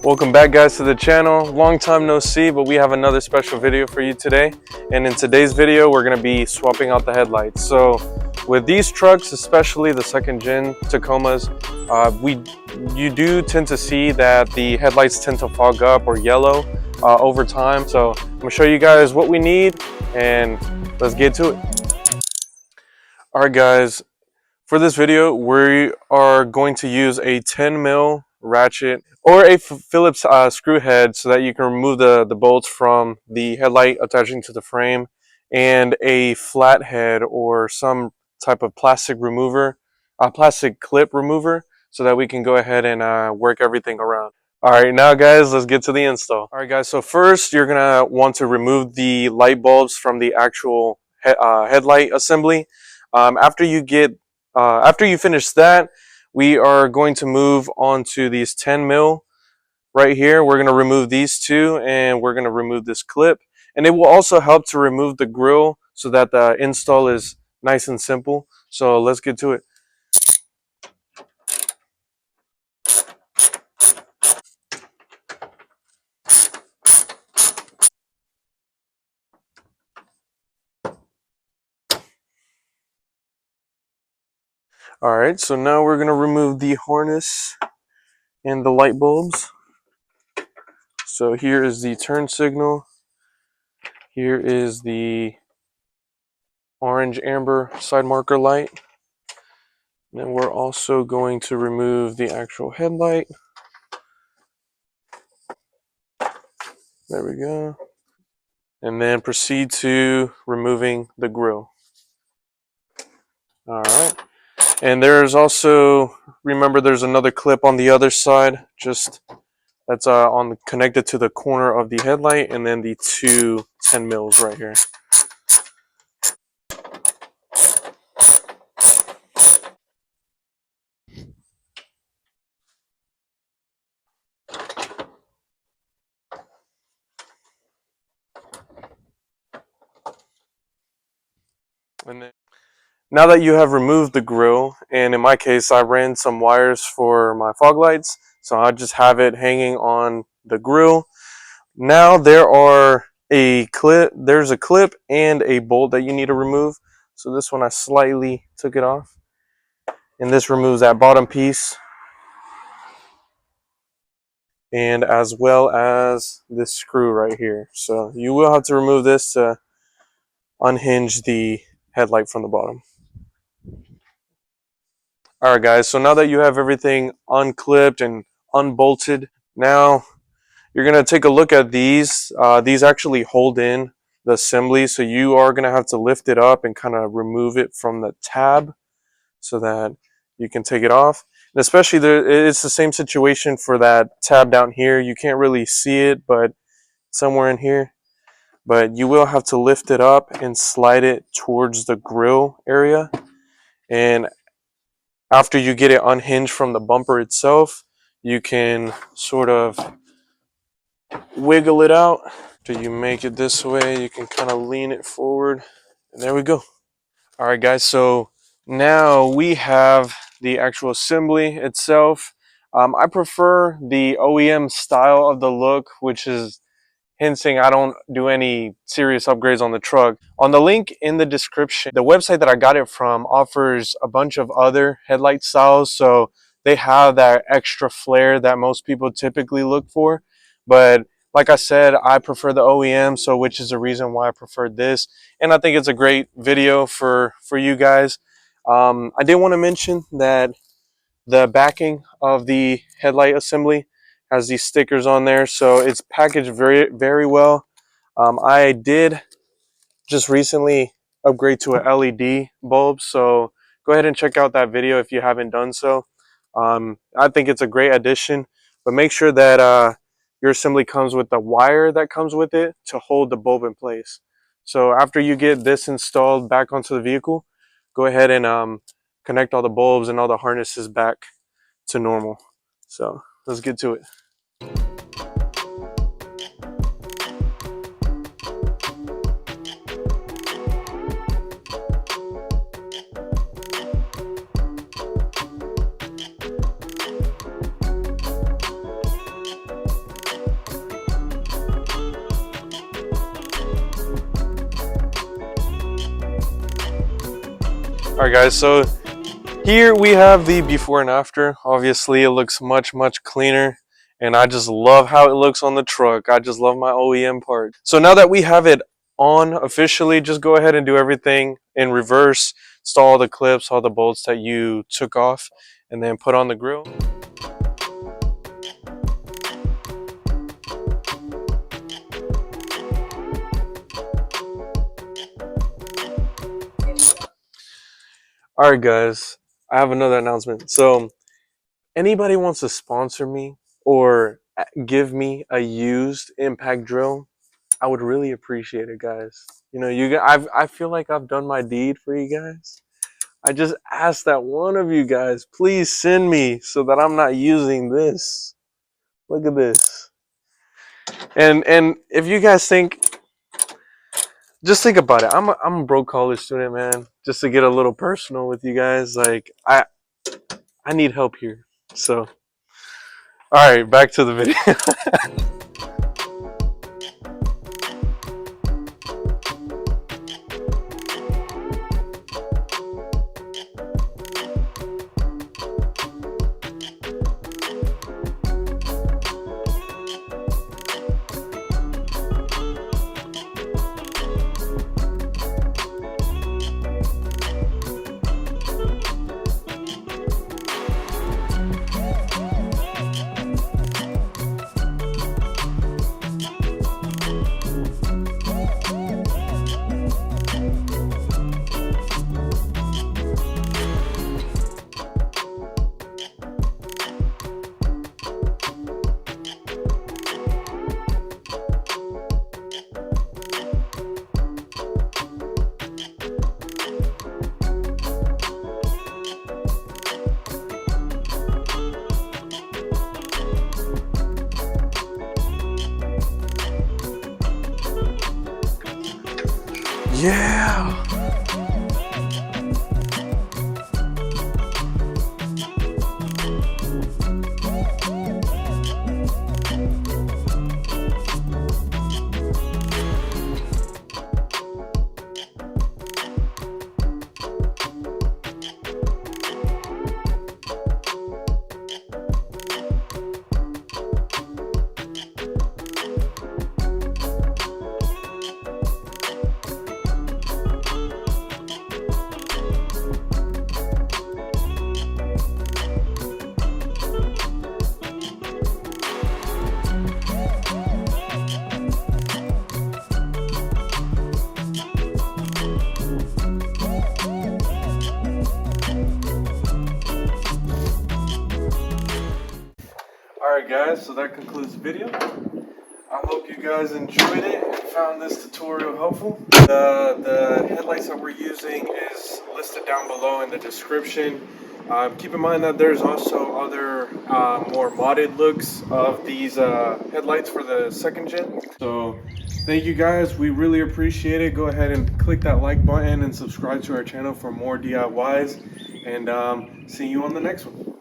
Welcome back, guys, to the channel. Long time no see, but we have another special video for you today. And in today's video, we're going to be swapping out the headlights. So with these trucks, especially the second gen Tacomas, you do tend to see that the headlights tend to fog up or yellow over time. So I'm going to show you guys what we need, and let's get to it. All right, guys, for this video, we are going to use a 10 mil ratchet or a Phillips screw head so that you can remove the bolts from the headlight attaching to the frame, and a flathead or some type of plastic remover, plastic clip remover, so that we can go ahead and work everything around. All right, now guys, let's get to the install. All right, guys, so first you're gonna want to remove the light bulbs from the actual headlight assembly. After you finish that, we are going to move on to these 10 mil right here. We're going to remove these two, and we're going to remove this clip. And it will also help to remove the grill so that the install is nice and simple. So let's get to it. All right, so now we're going to remove the harness and the light bulbs. So here is the turn signal. Here is the orange amber side marker light. And then we're also going to remove the actual headlight. There we go. And then proceed to removing the grill. All right. And there's also, remember, there's another clip on the other side, just that's connected to the corner of the headlight, and then the two 10 mils right here. And then, now that you have removed the grill, and in my case, I ran some wires for my fog lights, so I just have it hanging on the grill. Now there's a clip and a bolt that you need to remove. So this one, I slightly took it off, and this removes that bottom piece, and as well as this screw right here. So you will have to remove this to unhinge the headlight from the bottom. Alright guys, so now that you have everything unclipped and unbolted, now you're going to take a look at these. These actually hold in the assembly, so you are going to have to lift it up and kind of remove it from the tab so that you can take it off. And especially it's the same situation for that tab down here. You can't really see it, but somewhere in here. But you will have to lift it up and slide it towards the grill area. And after you get it unhinged from the bumper itself, you can sort of wiggle it out. After you make it this way, you can kind of lean it forward, and there we go. All right guys, so now we have the actual assembly itself. I prefer the OEM style of the look, which is hinting I don't do any serious upgrades on the truck. On the link in the description, the website that I got it from offers a bunch of other headlight styles, so they have that extra flair that most people typically look for. But like I said, I prefer the OEM, so which is the reason why I preferred this, and I think it's a great video for you guys. I did want to mention that the backing of the headlight assembly has these stickers on there, so it's packaged very, very well. I did just recently upgrade to a LED bulb, so go ahead and check out that video if you haven't done so. I think it's a great addition, but make sure that your assembly comes with the wire that comes with it to hold the bulb in place. So after you get this installed back onto the vehicle, go ahead and connect all the bulbs and all the harnesses back to normal. So let's get to it. Alright guys, so here we have the before and after. Obviously it looks much cleaner, and I just love how it looks on the truck. I just love my OEM part. So now that we have it on officially, just go ahead and do everything in reverse. Install all the clips, all the bolts that you took off, and then put on the grill. Alright guys, I have another announcement. So anybody wants to sponsor me or give me a used impact drill, I would really appreciate it, guys. You know, I feel like I've done my deed for you guys. I just ask that one of you guys please send me so that I'm not using this. Look at this. And if you guys think, just think about it. I'm a broke college student, man. Just to get a little personal with you guys, like I need help here. So, all right, back to the video. Yeah. Alright guys, so that concludes the video. I hope you guys enjoyed it and found this tutorial helpful. The headlights that we're using is listed down below in the description. Keep in mind that there's also other more modded looks of these headlights for the second gen. So thank you guys, we really appreciate it. Go ahead and click that like button and subscribe to our channel for more DIYs, and see you on the next one.